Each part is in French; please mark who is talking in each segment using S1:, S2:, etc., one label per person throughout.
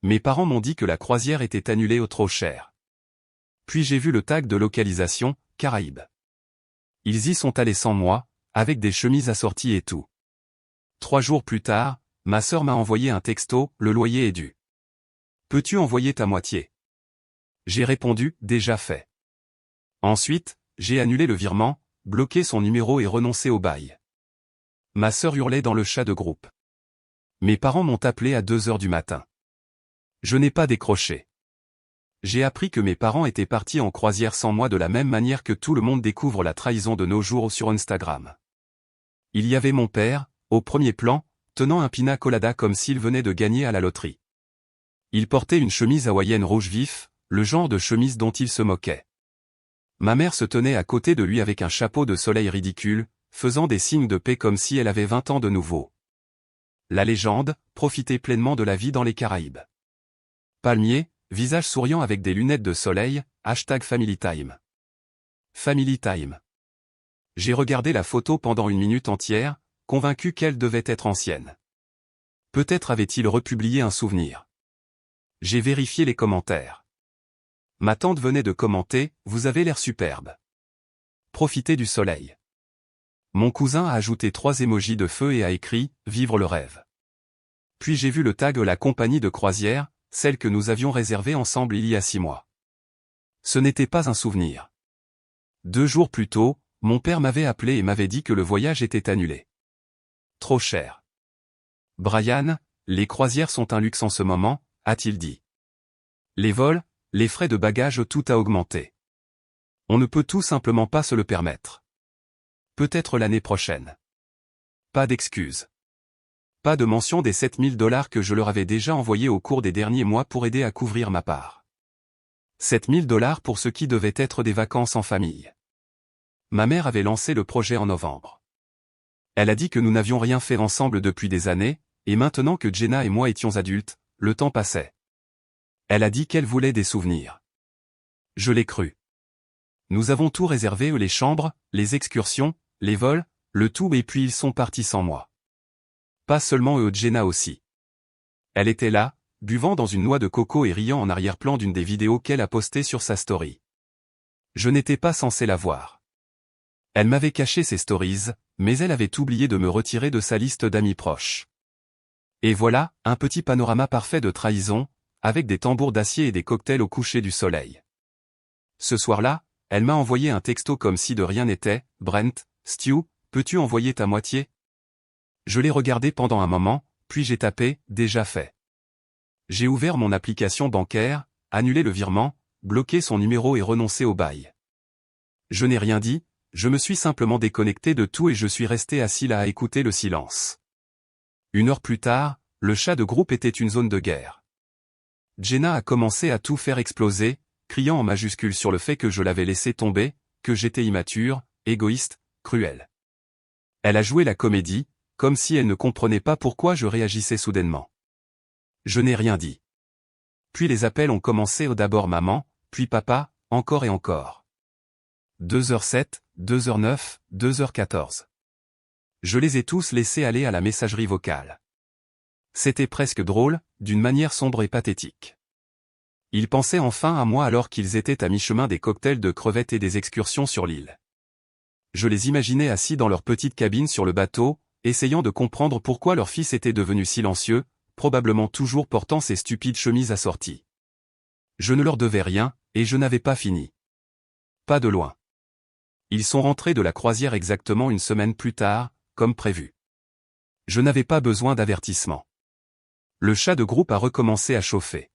S1: Mes parents m'ont dit que la croisière était annulée au trop cher. Puis j'ai vu le tag de localisation, Caraïbes. Ils y sont allés sans moi, avec des chemises assorties et tout. 3 jours plus tard, ma sœur m'a envoyé un texto, le loyer est dû. Peux-tu envoyer ta moitié? J'ai répondu, déjà fait. Ensuite, j'ai annulé le virement, bloqué son numéro et renoncé au bail. Ma sœur hurlait dans le chat de groupe. Mes parents m'ont appelé à 2 heures du matin. Je n'ai pas décroché. J'ai appris que mes parents étaient partis en croisière sans moi de la même manière que tout le monde découvre la trahison de nos jours sur Instagram. Il y avait mon père, au premier plan, tenant un pina colada comme s'il venait de gagner à la loterie. Il portait une chemise hawaïenne rouge vif, le genre de chemise dont il se moquait. Ma mère se tenait à côté de lui avec un chapeau de soleil ridicule, faisant des signes de paix comme si elle avait 20 ans de nouveau. La légende, profiter pleinement de la vie dans les Caraïbes. Palmier, visage souriant avec des lunettes de soleil, #FamilyTime. Family Time. J'ai regardé la photo pendant une minute entière, convaincu qu'elle devait être ancienne. Peut-être avait-il republié un souvenir. J'ai vérifié les commentaires. Ma tante venait de commenter, vous avez l'air superbe. Profitez du soleil. Mon cousin a ajouté 3 émojis de feu et a écrit, vivre le rêve. Puis j'ai vu le tag la compagnie de croisière, celle que nous avions réservée ensemble il y a 6 mois. Ce n'était pas un souvenir. 2 jours plus tôt, mon père m'avait appelé et m'avait dit que le voyage était annulé. Trop cher. Brian, les croisières sont un luxe en ce moment, a-t-il dit. Les vols, les frais de bagages, tout a augmenté. On ne peut tout simplement pas se le permettre. Peut-être l'année prochaine. Pas d'excuses. Pas de mention des $7 000 que je leur avais déjà envoyés au cours des derniers mois pour aider à couvrir ma part. $7 000 pour ce qui devait être des vacances en famille. Ma mère avait lancé le projet en novembre. Elle a dit que nous n'avions rien fait ensemble depuis des années, et maintenant que Jenna et moi étions adultes, le temps passait. Elle a dit qu'elle voulait des souvenirs. Je l'ai cru. Nous avons tout réservé, les chambres, les excursions, les vols, le tout, et puis ils sont partis sans moi. Pas seulement eux, Jenna aussi. Elle était là, buvant dans une noix de coco et riant en arrière-plan d'une des vidéos qu'elle a postées sur sa story. Je n'étais pas censé la voir. Elle m'avait caché ses stories, mais elle avait oublié de me retirer de sa liste d'amis proches. Et voilà, un petit panorama parfait de trahison, avec des tambours d'acier et des cocktails au coucher du soleil. Ce soir-là, elle m'a envoyé un texto comme si de rien n'était, Brent, Stu, peux-tu envoyer ta moitié? Je l'ai regardé pendant un moment, puis j'ai tapé, déjà fait. J'ai ouvert mon application bancaire, annulé le virement, bloqué son numéro et renoncé au bail. Je n'ai rien dit, je me suis simplement déconnecté de tout et je suis resté assis là à écouter le silence. 1 heure plus tard, le chat de groupe était une zone de guerre. Jenna a commencé à tout faire exploser, criant en majuscules sur le fait que je l'avais laissé tomber, que j'étais immature, égoïste, cruel. Elle a joué la comédie, comme si elle ne comprenait pas pourquoi je réagissais soudainement. Je n'ai rien dit. Puis les appels ont commencé, d'abord maman, puis papa, encore et encore. 2h07, 2h09, 2h14. Je les ai tous laissés aller à la messagerie vocale. C'était presque drôle, d'une manière sombre et pathétique. Ils pensaient enfin à moi alors qu'ils étaient à mi-chemin des cocktails de crevettes et des excursions sur l'île. Je les imaginais assis dans leur petite cabine sur le bateau, essayant de comprendre pourquoi leur fils était devenu silencieux, probablement toujours portant ses stupides chemises assorties. Je ne leur devais rien, et je n'avais pas fini. Pas de loin. Ils sont rentrés de la croisière exactement 1 semaine plus tard, comme prévu. Je n'avais pas besoin d'avertissement. Le chat de groupe a recommencé à chauffer.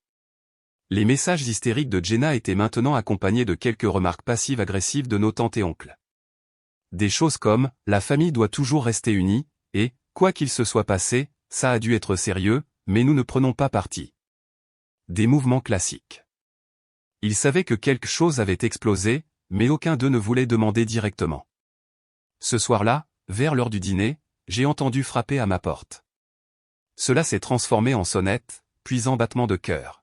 S1: Les messages hystériques de Jenna étaient maintenant accompagnés de quelques remarques passives-agressives de nos tantes et oncles. Des choses comme « la famille doit toujours rester unie » et « quoi qu'il se soit passé, ça a dû être sérieux, mais nous ne prenons pas parti ». Des mouvements classiques. Ils savaient que quelque chose avait explosé, mais aucun d'eux ne voulait demander directement. Ce soir-là, vers l'heure du dîner, j'ai entendu frapper à ma porte. Cela s'est transformé en sonnette, puis en battement de cœur.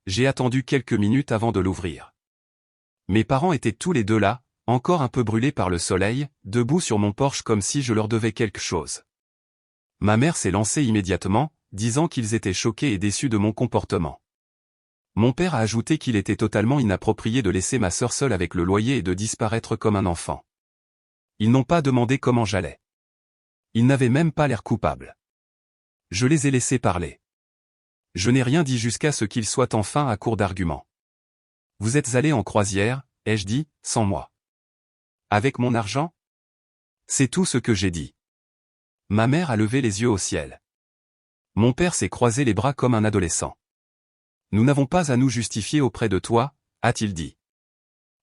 S1: J'ai attendu quelques minutes avant de l'ouvrir. Mes parents étaient tous les deux là, encore un peu brûlés par le soleil, debout sur mon porche comme si je leur devais quelque chose. Ma mère s'est lancée immédiatement, disant qu'ils étaient choqués et déçus de mon comportement. Mon père a ajouté qu'il était totalement inapproprié de laisser ma sœur seule avec le loyer et de disparaître comme un enfant. Ils n'ont pas demandé comment j'allais. Ils n'avaient même pas l'air coupables. Je les ai laissés parler. Je n'ai rien dit jusqu'à ce qu'ils soient enfin à court d'arguments. Vous êtes allés en croisière, ai-je dit, sans moi. Avec mon argent? C'est tout ce que j'ai dit. Ma mère a levé les yeux au ciel. Mon père s'est croisé les bras comme un adolescent. Nous n'avons pas à nous justifier auprès de toi, a-t-il dit.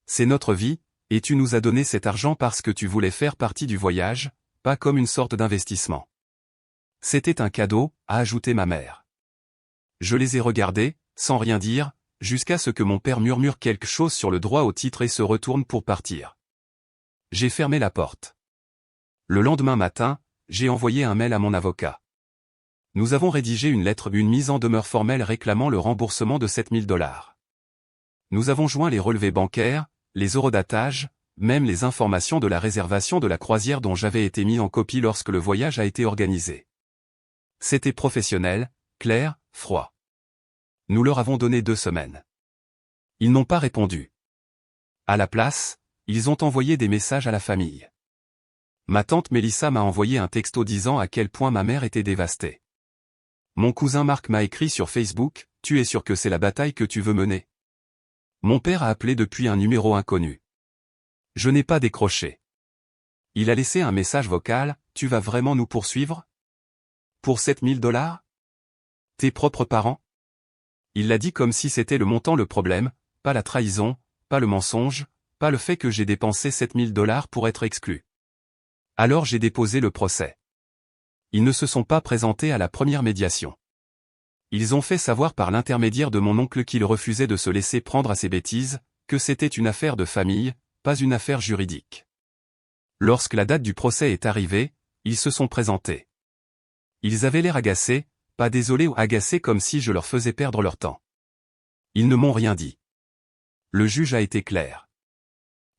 S1: C'est notre vie, et tu nous as donné cet argent parce que tu voulais faire partie du voyage, pas comme une sorte d'investissement. C'était un cadeau, a ajouté ma mère. Je les ai regardés, sans rien dire, jusqu'à ce que mon père murmure quelque chose sur le droit au titre et se retourne pour partir. J'ai fermé la porte. Le lendemain matin, j'ai envoyé un mail à mon avocat. Nous avons rédigé une mise en demeure formelle réclamant le remboursement de $7 000. Nous avons joint les relevés bancaires, les eurodatages, même les informations de la réservation de la croisière dont j'avais été mis en copie lorsque le voyage a été organisé. C'était professionnel, clair, froid. Nous leur avons donné 2 semaines. Ils n'ont pas répondu. À la place, ils ont envoyé des messages à la famille. Ma tante Mélissa m'a envoyé un texto disant à quel point ma mère était dévastée. Mon cousin Marc m'a écrit sur Facebook, « Tu es sûr que c'est la bataille que tu veux mener ?» Mon père a appelé depuis un numéro inconnu. Je n'ai pas décroché. Il a laissé un message vocal, « Tu vas vraiment nous poursuivre? Pour $7 000? Tes propres parents? » Il l'a dit comme si c'était le montant le problème, pas la trahison, pas le mensonge, pas le fait que j'ai dépensé $7 000 pour être exclu. Alors j'ai déposé le procès. Ils ne se sont pas présentés à la première médiation. Ils ont fait savoir par l'intermédiaire de mon oncle qu'ils refusaient de se laisser prendre à ces bêtises, que c'était une affaire de famille, pas une affaire juridique. Lorsque la date du procès est arrivée, ils se sont présentés. Ils avaient l'air agacés, pas désolés ou agacés comme si je leur faisais perdre leur temps. Ils ne m'ont rien dit. Le juge a été clair.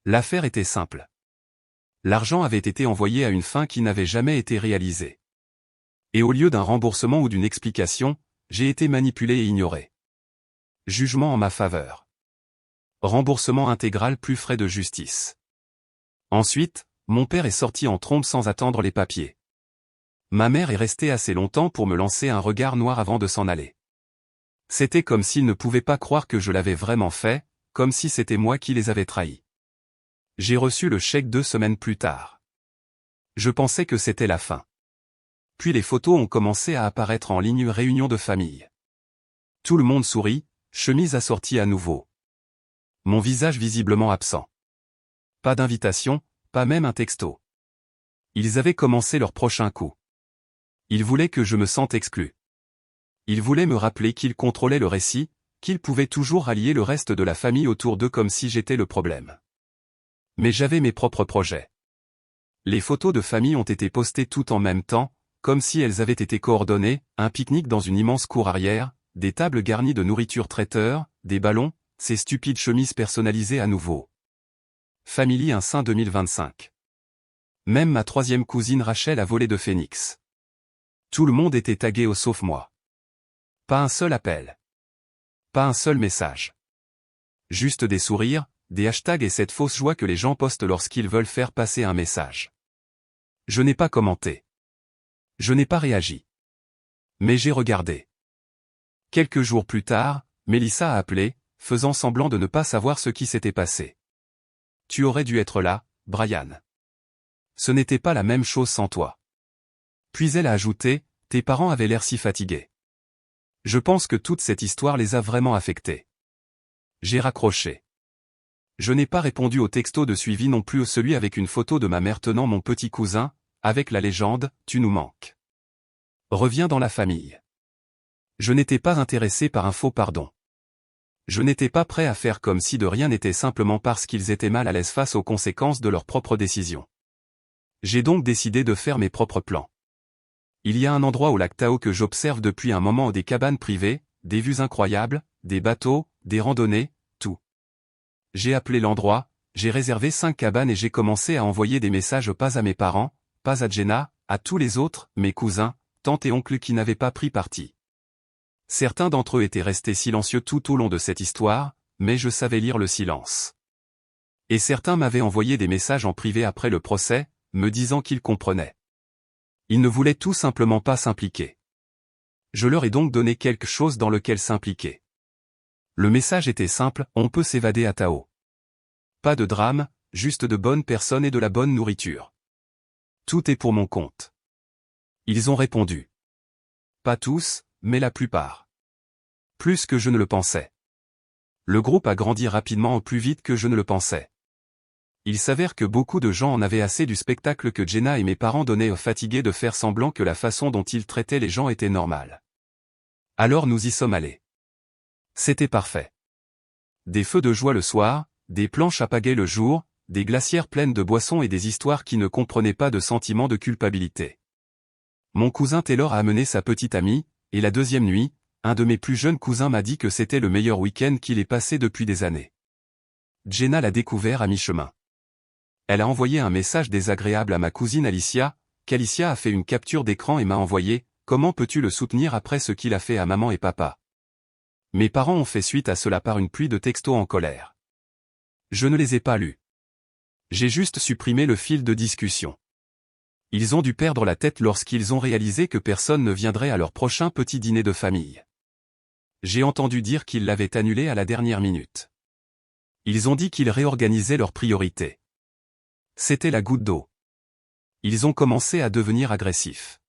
S1: L'affaire était simple. L'argent avait été envoyé à une fin qui n'avait jamais été réalisée. Et au lieu d'un remboursement ou d'une explication, j'ai été manipulé et ignoré. Jugement en ma faveur. Remboursement intégral plus frais de justice. Ensuite, mon père est sorti en trombe sans attendre les papiers. Ma mère est restée assez longtemps pour me lancer un regard noir avant de s'en aller. C'était comme s'ils ne pouvaient pas croire que je l'avais vraiment fait, comme si c'était moi qui les avais trahis. J'ai reçu le chèque 2 semaines plus tard. Je pensais que c'était la fin. Puis les photos ont commencé à apparaître en ligne, réunion de famille. Tout le monde sourit, chemise assortie à nouveau. Mon visage visiblement absent. Pas d'invitation, pas même un texto. Ils avaient commencé leur prochain coup. Ils voulaient que je me sente exclu. Ils voulaient me rappeler qu'ils contrôlaient le récit, qu'ils pouvaient toujours rallier le reste de la famille autour d'eux comme si j'étais le problème. Mais j'avais mes propres projets. Les photos de famille ont été postées toutes en même temps, comme si elles avaient été coordonnées, un pique-nique dans une immense cour arrière, des tables garnies de nourriture traiteur, des ballons, ces stupides chemises personnalisées à nouveau. Family un Saint 2025. Même ma 3e cousine Rachel a volé de Phoenix. Tout le monde était tagué au sauf moi. Pas un seul appel. Pas un seul message. Juste des sourires, des hashtags et cette fausse joie que les gens postent lorsqu'ils veulent faire passer un message. Je n'ai pas commenté. Je n'ai pas réagi. Mais j'ai regardé. Quelques jours plus tard, Mélissa a appelé, faisant semblant de ne pas savoir ce qui s'était passé. Tu aurais dû être là, Brian. Ce n'était pas la même chose sans toi. Puis elle a ajouté, tes parents avaient l'air si fatigués. Je pense que toute cette histoire les a vraiment affectés. J'ai raccroché. Je n'ai pas répondu au texto de suivi non plus celui avec une photo de ma mère tenant mon petit cousin, avec la légende « Tu nous manques ». Reviens dans la famille. Je n'étais pas intéressé par un faux pardon. Je n'étais pas prêt à faire comme si de rien n'était simplement parce qu'ils étaient mal à l'aise face aux conséquences de leurs propres décisions. J'ai donc décidé de faire mes propres plans. Il y a un endroit au lac Tao que j'observe depuis un moment, des cabanes privées, des vues incroyables, des bateaux, des randonnées, tout. J'ai appelé l'endroit, j'ai réservé 5 cabanes et j'ai commencé à envoyer des messages pas à mes parents, pas à Jenna, à tous les autres, mes cousins, tantes et oncles qui n'avaient pas pris parti. Certains d'entre eux étaient restés silencieux tout au long de cette histoire, mais je savais lire le silence. Et certains m'avaient envoyé des messages en privé après le procès, me disant qu'ils comprenaient. Ils ne voulaient tout simplement pas s'impliquer. Je leur ai donc donné quelque chose dans lequel s'impliquer. Le message était simple, on peut s'évader à Tao. Pas de drame, juste de bonnes personnes et de la bonne nourriture. Tout est pour mon compte. Ils ont répondu. Pas tous, mais la plupart. Plus que je ne le pensais. Le groupe a grandi rapidement plus vite que je ne le pensais. Il s'avère que beaucoup de gens en avaient assez du spectacle que Jenna et mes parents donnaient, fatigués de faire semblant que la façon dont ils traitaient les gens était normale. Alors nous y sommes allés. C'était parfait. Des feux de joie le soir, des planches à pagaie le jour, des glacières pleines de boissons et des histoires qui ne comprenaient pas de sentiment de culpabilité. Mon cousin Taylor a amené sa petite amie, et la deuxième nuit, un de mes plus jeunes cousins m'a dit que c'était le meilleur week-end qu'il ait passé depuis des années. Jenna l'a découvert à mi-chemin. Elle a envoyé un message désagréable à ma cousine Alicia, qu'Alicia a fait une capture d'écran et m'a envoyé « Comment peux-tu le soutenir après ce qu'il a fait à maman et papa ?» Mes parents ont fait suite à cela par une pluie de textos en colère. Je ne les ai pas lus. J'ai juste supprimé le fil de discussion. Ils ont dû perdre la tête lorsqu'ils ont réalisé que personne ne viendrait à leur prochain petit dîner de famille. J'ai entendu dire qu'ils l'avaient annulé à la dernière minute. Ils ont dit qu'ils réorganisaient leurs priorités. C'était la goutte d'eau. Ils ont commencé à devenir agressifs.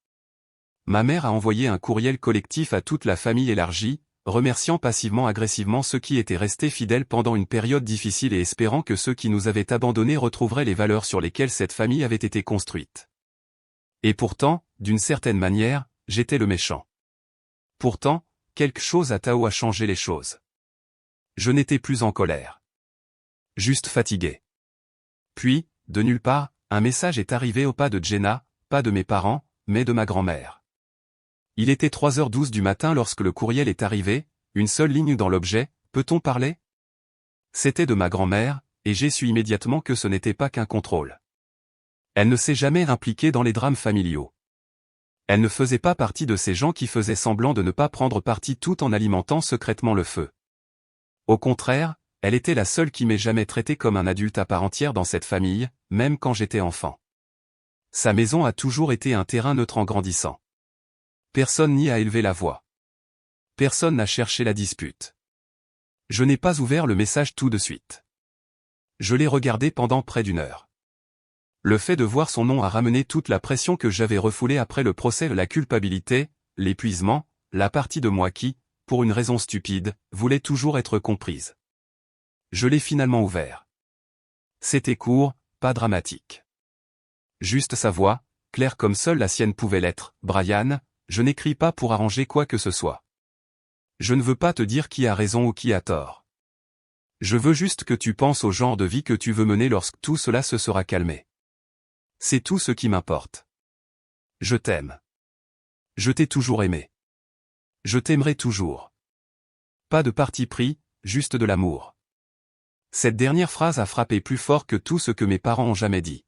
S1: Ma mère a envoyé un courriel collectif à toute la famille élargie, remerciant passivement-agressivement ceux qui étaient restés fidèles pendant une période difficile et espérant que ceux qui nous avaient abandonnés retrouveraient les valeurs sur lesquelles cette famille avait été construite. Et pourtant, d'une certaine manière, j'étais le méchant. Pourtant, quelque chose à Tao a changé les choses. Je n'étais plus en colère. Juste fatigué. Puis, de nulle part, un message est arrivé au pas de Jenna, pas de mes parents, mais de ma grand-mère. Il était 3h12 du matin lorsque le courriel est arrivé, une seule ligne dans l'objet, peut-on parler? C'était de ma grand-mère, et j'ai su immédiatement que ce n'était pas qu'un contrôle. Elle ne s'est jamais impliquée dans les drames familiaux. Elle ne faisait pas partie de ces gens qui faisaient semblant de ne pas prendre parti tout en alimentant secrètement le feu. Au contraire, elle était la seule qui m'ait jamais traité comme un adulte à part entière dans cette famille, même quand j'étais enfant. Sa maison a toujours été un terrain neutre en grandissant. Personne n'y a élevé la voix. Personne n'a cherché la dispute. Je n'ai pas ouvert le message tout de suite. Je l'ai regardé pendant près d'une heure. Le fait de voir son nom a ramené toute la pression que j'avais refoulée après le procès, la culpabilité, l'épuisement, la partie de moi qui, pour une raison stupide, voulait toujours être comprise. Je l'ai finalement ouvert. C'était court, pas dramatique. Juste sa voix, claire comme seule la sienne pouvait l'être. Brian, je n'écris pas pour arranger quoi que ce soit. Je ne veux pas te dire qui a raison ou qui a tort. Je veux juste que tu penses au genre de vie que tu veux mener lorsque tout cela se sera calmé. C'est tout ce qui m'importe. Je t'aime. Je t'ai toujours aimé. Je t'aimerai toujours. Pas de parti pris, juste de l'amour. Cette dernière phrase a frappé plus fort que tout ce que mes parents ont jamais dit.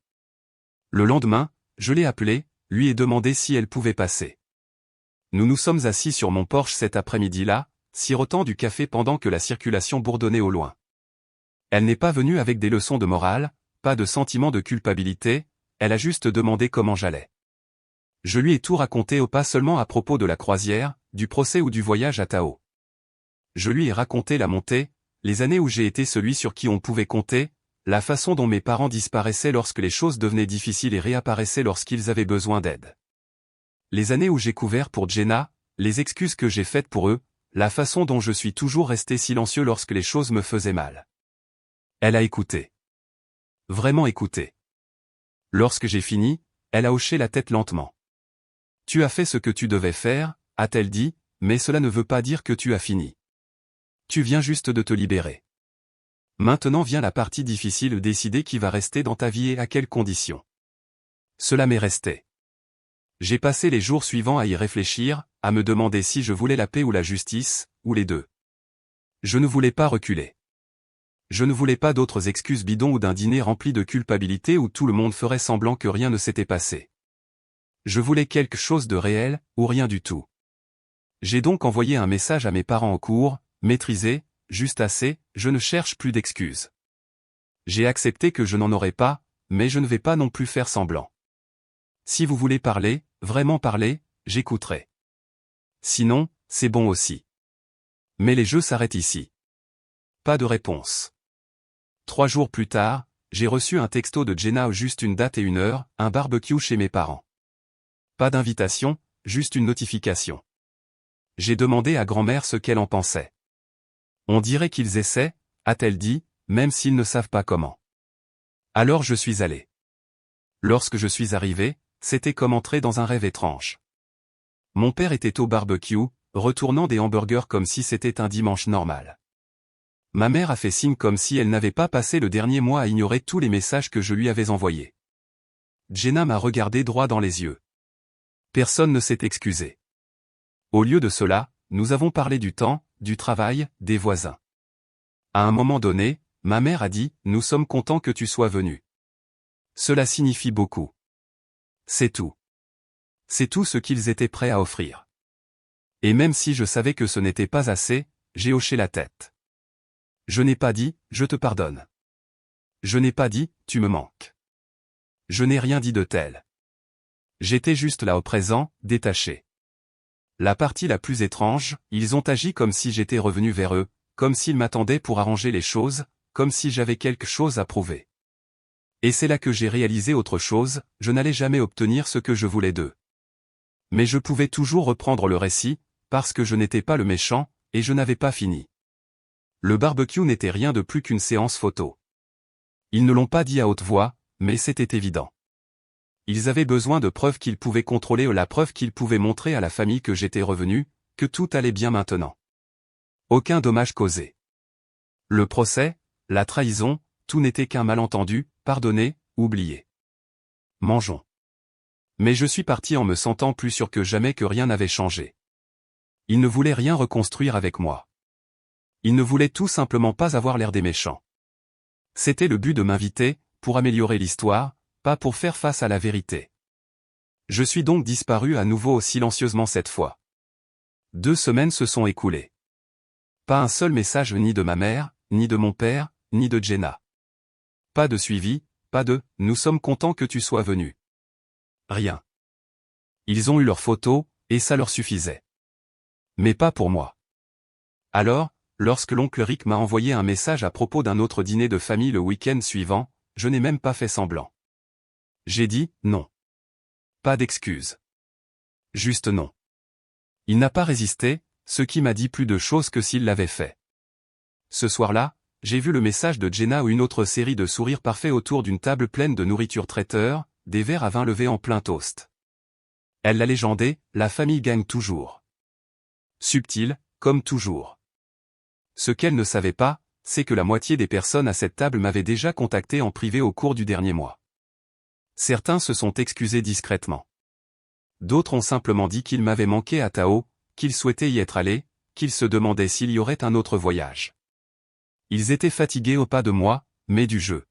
S1: Le lendemain, je l'ai appelée, lui ai demandé si elle pouvait passer. Nous nous sommes assis sur mon porche cet après-midi-là, sirotant du café pendant que la circulation bourdonnait au loin. Elle n'est pas venue avec des leçons de morale, pas de sentiment de culpabilité, elle a juste demandé comment j'allais. Je lui ai tout raconté pas seulement à propos de la croisière, du procès ou du voyage à Tao. Je lui ai raconté la montée, les années où j'ai été celui sur qui on pouvait compter, la façon dont mes parents disparaissaient lorsque les choses devenaient difficiles et réapparaissaient lorsqu'ils avaient besoin d'aide. Les années où j'ai couvert pour Jenna, les excuses que j'ai faites pour eux, la façon dont je suis toujours resté silencieux lorsque les choses me faisaient mal. Elle a écouté. Vraiment écouté. Lorsque j'ai fini, elle a hoché la tête lentement. Tu as fait ce que tu devais faire, a-t-elle dit, mais cela ne veut pas dire que tu as fini. Tu viens juste de te libérer. Maintenant vient la partie difficile, décider qui va rester dans ta vie et à quelles conditions. Cela m'est resté. J'ai passé les jours suivants à y réfléchir, à me demander si je voulais la paix ou la justice, ou les deux. Je ne voulais pas reculer. Je ne voulais pas d'autres excuses bidons ou d'un dîner rempli de culpabilité où tout le monde ferait semblant que rien ne s'était passé. Je voulais quelque chose de réel, ou rien du tout. J'ai donc envoyé un message à mes parents au cours, maîtrisé, juste assez, je ne cherche plus d'excuses. J'ai accepté que je n'en aurais pas, mais je ne vais pas non plus faire semblant. Si vous voulez parler, vraiment parler, j'écouterai. Sinon, c'est bon aussi. Mais les jeux s'arrêtent ici. Pas de réponse. 3 jours plus tard, j'ai reçu un texto de Jenna, juste une date et une heure, un barbecue chez mes parents. Pas d'invitation, juste une notification. J'ai demandé à grand-mère ce qu'elle en pensait. On dirait qu'ils essaient, a-t-elle dit, même s'ils ne savent pas comment. Alors je suis allé. Lorsque je suis arrivé, c'était comme entrer dans un rêve étrange. Mon père était au barbecue, retournant des hamburgers comme si c'était un dimanche normal. Ma mère a fait signe comme si elle n'avait pas passé le dernier mois à ignorer tous les messages que je lui avais envoyés. Jenna m'a regardé droit dans les yeux. Personne ne s'est excusé. Au lieu de cela, nous avons parlé du temps, du travail, des voisins. À un moment donné, ma mère a dit « Nous sommes contents que tu sois venu. » Cela signifie beaucoup. C'est tout. C'est tout ce qu'ils étaient prêts à offrir. Et même si je savais que ce n'était pas assez, j'ai hoché la tête. Je n'ai pas dit « Je te pardonne ». Je n'ai pas dit « Tu me manques ». Je n'ai rien dit de tel. J'étais juste là au présent, détaché. La partie la plus étrange, ils ont agi comme si j'étais revenu vers eux, comme s'ils m'attendaient pour arranger les choses, comme si j'avais quelque chose à prouver. Et c'est là que j'ai réalisé autre chose, je n'allais jamais obtenir ce que je voulais d'eux. Mais je pouvais toujours reprendre le récit, parce que je n'étais pas le méchant, et je n'avais pas fini. Le barbecue n'était rien de plus qu'une séance photo. Ils ne l'ont pas dit à haute voix, mais c'était évident. Ils avaient besoin de preuves qu'ils pouvaient contrôler ou la preuve qu'ils pouvaient montrer à la famille que j'étais revenu, que tout allait bien maintenant. Aucun dommage causé. Le procès, la trahison, tout n'était qu'un malentendu, pardonné, oublié. Mangeons. Mais je suis parti en me sentant plus sûr que jamais que rien n'avait changé. Ils ne voulaient rien reconstruire avec moi. Ils ne voulaient tout simplement pas avoir l'air des méchants. C'était le but de m'inviter, pour améliorer l'histoire, pas pour faire face à la vérité. Je suis donc disparu à nouveau silencieusement cette fois. 2 semaines se sont écoulées. Pas un seul message ni de ma mère, ni de mon père, ni de Jenna. Pas de suivi, pas de « Nous sommes contents que tu sois venu ». Rien. Ils ont eu leurs photos, et ça leur suffisait. Mais pas pour moi. Alors, lorsque l'oncle Rick m'a envoyé un message à propos d'un autre dîner de famille le week-end suivant, je n'ai même pas fait semblant. J'ai dit « non ». Pas d'excuse. Juste non. Il n'a pas résisté, ce qui m'a dit plus de choses que s'il l'avait fait. Ce soir-là, j'ai vu le message de Jenna ou une autre série de sourires parfaits autour d'une table pleine de nourriture traiteur, des verres à vin levés en plein toast. Elle l'a légendé, la famille gagne toujours. Subtile, comme toujours. Ce qu'elle ne savait pas, c'est que la moitié des personnes à cette table m'avaient déjà contacté en privé au cours du dernier mois. Certains se sont excusés discrètement. D'autres ont simplement dit qu'ils m'avaient manqué à Tao, qu'ils souhaitaient y être allés, qu'ils se demandaient s'il y aurait un autre voyage. Ils étaient fatigués pas de moi, mais du jeu.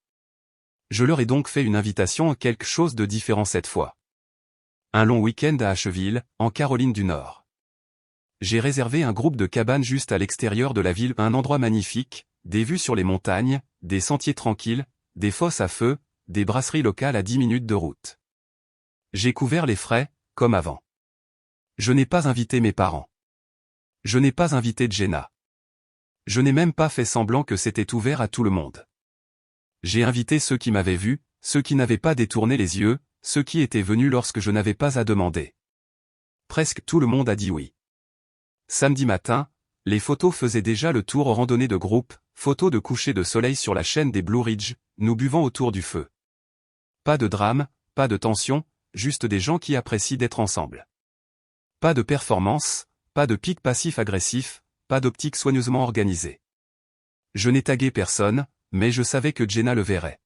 S1: Je leur ai donc fait une invitation à quelque chose de différent cette fois. Un long week-end à Asheville, en Caroline du Nord. J'ai réservé un groupe de cabanes juste à l'extérieur de la ville, un endroit magnifique, des vues sur les montagnes, des sentiers tranquilles, des fosses à feu, des brasseries locales à 10 minutes de route. J'ai couvert les frais, comme avant. Je n'ai pas invité mes parents. Je n'ai pas invité Jenna. Je n'ai même pas fait semblant que c'était ouvert à tout le monde. J'ai invité ceux qui m'avaient vu, ceux qui n'avaient pas détourné les yeux, ceux qui étaient venus lorsque je n'avais pas à demander. Presque tout le monde a dit oui. Samedi matin, les photos faisaient déjà le tour aux randonnées de groupe, photos de coucher de soleil sur la chaîne des Blue Ridge, nous buvant autour du feu. Pas de drame, pas de tension, juste des gens qui apprécient d'être ensemble. Pas de performance, pas de pic passif-agressif, pas d'optique soigneusement organisée. Je n'ai tagué personne, mais je savais que Jenna le verrait.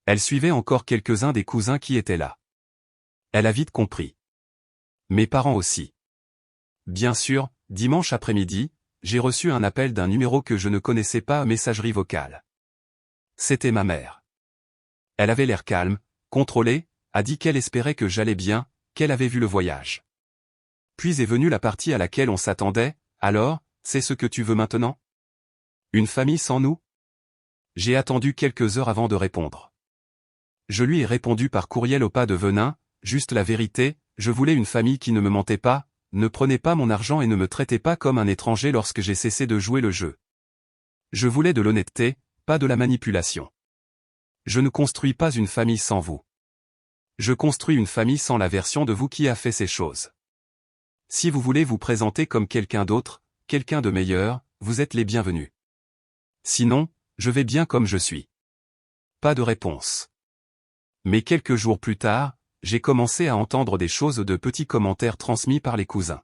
S1: Elle suivait encore quelques-uns des cousins qui étaient là. Elle a vite compris. Mes parents aussi. Bien sûr, dimanche après-midi, j'ai reçu un appel d'un numéro que je ne connaissais pas, messagerie vocale. C'était ma mère. Elle avait l'air calme, contrôlée, a dit qu'elle espérait que j'allais bien, qu'elle avait vu le voyage. Puis est venue la partie à laquelle on s'attendait. Alors, c'est ce que tu veux maintenant? Une famille sans nous? J'ai attendu quelques heures avant de répondre. Je lui ai répondu par courriel au pas de venin, juste la vérité, je voulais une famille qui ne me mentait pas, ne prenait pas mon argent et ne me traitait pas comme un étranger lorsque j'ai cessé de jouer le jeu. Je voulais de l'honnêteté, pas de la manipulation. Je ne construis pas une famille sans vous. Je construis une famille sans la version de vous qui a fait ces choses. Si vous voulez vous présenter comme quelqu'un d'autre, quelqu'un de meilleur, vous êtes les bienvenus. Sinon, je vais bien comme je suis. Pas de réponse. Mais quelques jours plus tard, j'ai commencé à entendre des choses de petits commentaires transmis par les cousins.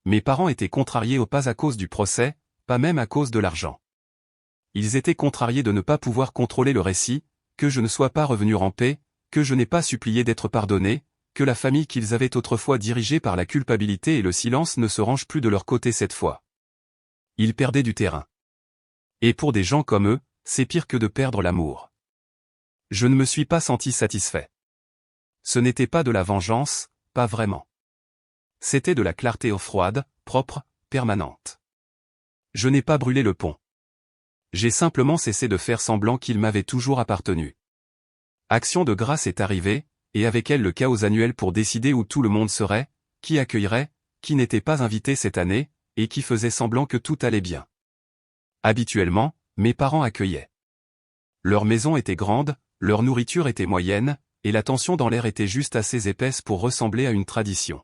S1: Mes parents étaient contrariés pas à cause du procès, pas même à cause de l'argent. Ils étaient contrariés de ne pas pouvoir contrôler le récit, que je ne sois pas revenu en paix, que je n'ai pas supplié d'être pardonné, que la famille qu'ils avaient autrefois dirigée par la culpabilité et le silence ne se range plus de leur côté cette fois. Ils perdaient du terrain. Et pour des gens comme eux, c'est pire que de perdre l'amour. Je ne me suis pas senti satisfait. Ce n'était pas de la vengeance, pas vraiment. C'était de la clarté froide, propre, permanente. Je n'ai pas brûlé le pont. J'ai simplement cessé de faire semblant qu'il m'avait toujours appartenu. Action de grâce est arrivée, et avec elle le chaos annuel pour décider où tout le monde serait, qui accueillerait, qui n'était pas invité cette année, et qui faisait semblant que tout allait bien. Habituellement, mes parents accueillaient. Leur maison était grande, leur nourriture était moyenne, et la tension dans l'air était juste assez épaisse pour ressembler à une tradition.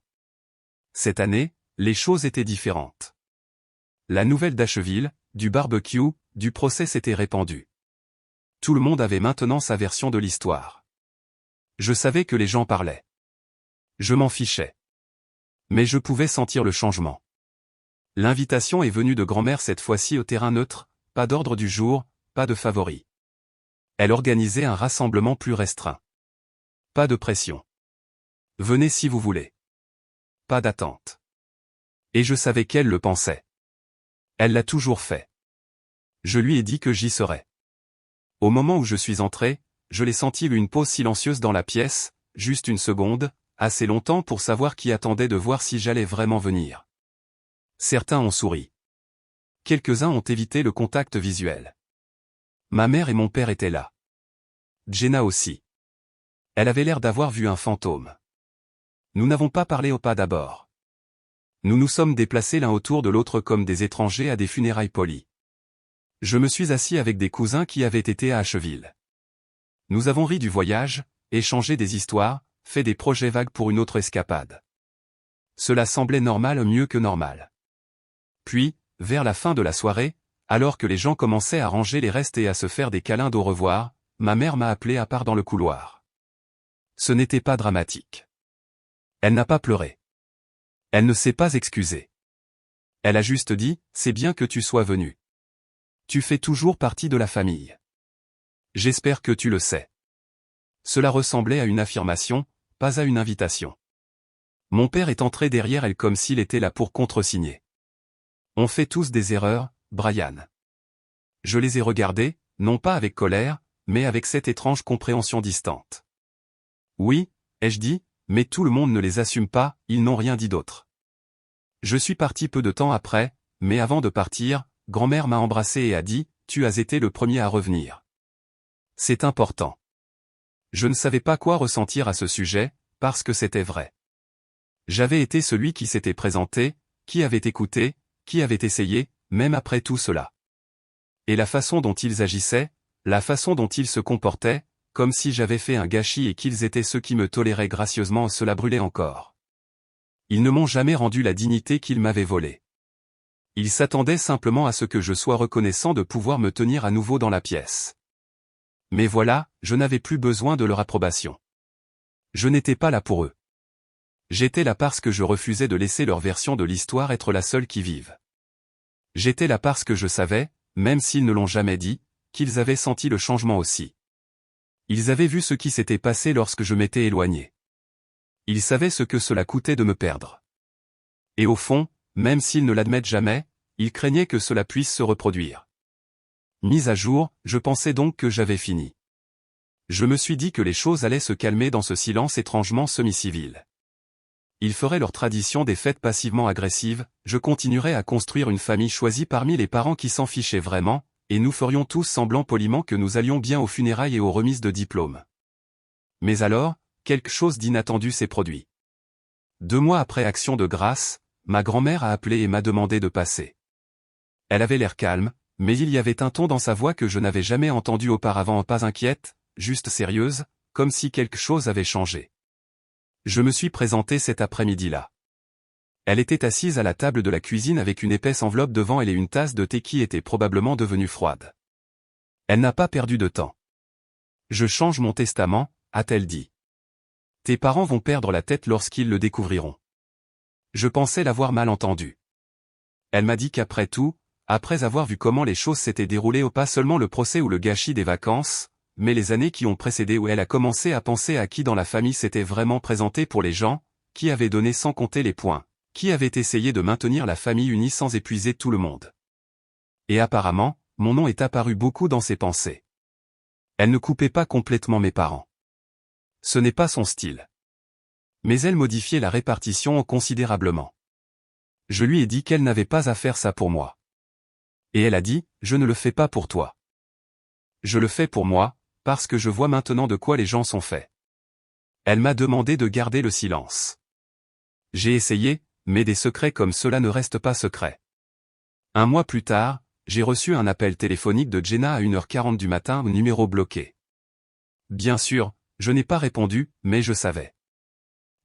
S1: Cette année, les choses étaient différentes. La nouvelle d'Asheville, du barbecue, du procès s'était répandue. Tout le monde avait maintenant sa version de l'histoire. Je savais que les gens parlaient. Je m'en fichais. Mais je pouvais sentir le changement. L'invitation est venue de grand-mère cette fois-ci au terrain neutre, pas d'ordre du jour, pas de favoris. Elle organisait un rassemblement plus restreint. Pas de pression. Venez si vous voulez. Pas d'attente. Et je savais qu'elle le pensait. Elle l'a toujours fait. Je lui ai dit que j'y serais. Au moment où je suis entré, je l'ai senti une pause silencieuse dans la pièce, juste une seconde, assez longtemps pour savoir qui attendait de voir si j'allais vraiment venir. Certains ont souri. Quelques-uns ont évité le contact visuel. Ma mère et mon père étaient là. Jenna aussi. Elle avait l'air d'avoir vu un fantôme. Nous n'avons pas parlé au pas d'abord. Nous nous sommes déplacés l'un autour de l'autre comme des étrangers à des funérailles polies. Je me suis assis avec des cousins qui avaient été à Asheville. Nous avons ri du voyage, échangé des histoires, fait des projets vagues pour une autre escapade. Cela semblait normal mieux que normal. Puis, vers la fin de la soirée, alors que les gens commençaient à ranger les restes et à se faire des câlins d'au revoir, ma mère m'a appelé à part dans le couloir. Ce n'était pas dramatique. Elle n'a pas pleuré. Elle ne s'est pas excusée. Elle a juste dit, c'est bien que tu sois venu. Tu fais toujours partie de la famille. J'espère que tu le sais. Cela ressemblait à une affirmation, pas à une invitation. Mon père est entré derrière elle comme s'il était là pour contresigner. On fait tous des erreurs, Brian. Je les ai regardés, non pas avec colère, mais avec cette étrange compréhension distante. Oui, ai-je dit, mais tout le monde ne les assume pas, ils n'ont rien dit d'autre. Je suis parti peu de temps après, mais avant de partir, grand-mère m'a embrassé et a dit, tu as été le premier à revenir. C'est important. Je ne savais pas quoi ressentir à ce sujet, parce que c'était vrai. J'avais été celui qui s'était présenté, qui avait écouté, qui avait essayé, même après tout cela. Et la façon dont ils agissaient, la façon dont ils se comportaient, comme si j'avais fait un gâchis et qu'ils étaient ceux qui me toléraient gracieusement, cela brûlait encore. Ils ne m'ont jamais rendu la dignité qu'ils m'avaient volée. Ils s'attendaient simplement à ce que je sois reconnaissant de pouvoir me tenir à nouveau dans la pièce. Mais voilà, je n'avais plus besoin de leur approbation. Je n'étais pas là pour eux. J'étais là parce que je refusais de laisser leur version de l'histoire être la seule qui vive. J'étais là parce que je savais, même s'ils ne l'ont jamais dit, qu'ils avaient senti le changement aussi. Ils avaient vu ce qui s'était passé lorsque je m'étais éloigné. Ils savaient ce que cela coûtait de me perdre. Et au fond, même s'ils ne l'admettent jamais, ils craignaient que cela puisse se reproduire. Mise à jour, je pensais donc que j'avais fini. Je me suis dit que les choses allaient se calmer dans ce silence étrangement semi-civil. Ils feraient leur tradition des fêtes passivement agressives, je continuerais à construire une famille choisie parmi les parents qui s'en fichaient vraiment, et nous ferions tous semblant poliment que nous allions bien aux funérailles et aux remises de diplômes. Mais alors, quelque chose d'inattendu s'est produit. 2 mois après Action de grâce, ma grand-mère a appelé et m'a demandé de passer. Elle avait l'air calme, mais il y avait un ton dans sa voix que je n'avais jamais entendu auparavant, pas inquiète, juste sérieuse, comme si quelque chose avait changé. Je me suis présenté cet après-midi-là. Elle était assise à la table de la cuisine avec une épaisse enveloppe devant elle et une tasse de thé qui était probablement devenue froide. Elle n'a pas perdu de temps. Je change mon testament, a-t-elle dit. Tes parents vont perdre la tête lorsqu'ils le découvriront. Je pensais l'avoir mal entendu. Elle m'a dit qu'après tout, après avoir vu comment les choses s'étaient déroulées, pas seulement le procès ou le gâchis des vacances, mais les années qui ont précédé, où elle a commencé à penser à qui dans la famille s'était vraiment présenté pour les gens, qui avait donné sans compter les points, qui avait essayé de maintenir la famille unie sans épuiser tout le monde. Et apparemment, mon nom est apparu beaucoup dans ses pensées. Elle ne coupait pas complètement mes parents. Ce n'est pas son style. Mais elle modifiait la répartition considérablement. Je lui ai dit qu'elle n'avait pas à faire ça pour moi. Et elle a dit, je ne le fais pas pour toi. Je le fais pour moi, parce que je vois maintenant de quoi les gens sont faits. Elle m'a demandé de garder le silence. J'ai essayé, mais des secrets comme cela ne restent pas secrets. 1 mois plus tard, j'ai reçu un appel téléphonique de Jenna à 1h40 du matin au numéro bloqué. Bien sûr, je n'ai pas répondu, mais je savais.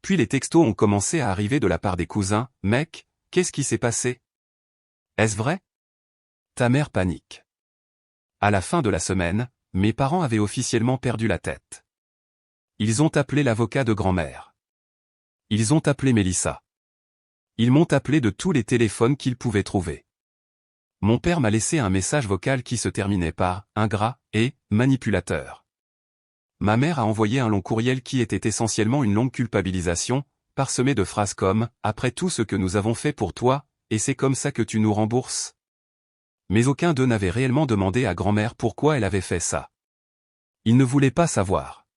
S1: Puis les textos ont commencé à arriver de la part des cousins. Mec, qu'est-ce qui s'est passé? Est-ce vrai? Ta mère panique. À la fin de la semaine, mes parents avaient officiellement perdu la tête. Ils ont appelé l'avocat de grand-mère. Ils ont appelé Mélissa. Ils m'ont appelé de tous les téléphones qu'ils pouvaient trouver. Mon père m'a laissé un message vocal qui se terminait par « ingrat » et « manipulateur ». Ma mère a envoyé un long courriel qui était essentiellement une longue culpabilisation, parsemée de phrases comme « après tout ce que nous avons fait pour toi, et c'est comme ça que tu nous rembourses ». Mais aucun d'eux n'avait réellement demandé à grand-mère pourquoi elle avait fait ça. Ils ne voulaient pas savoir.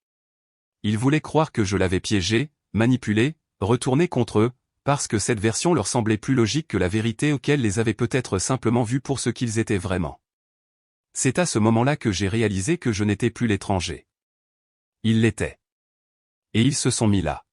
S1: Ils voulaient croire que je l'avais piégé, manipulé, retourné contre eux, parce que cette version leur semblait plus logique que la vérité auquel les avait peut-être simplement vus pour ce qu'ils étaient vraiment. C'est à ce moment-là que j'ai réalisé que je n'étais plus l'étranger. Ils l'étaient. Et ils se sont mis là.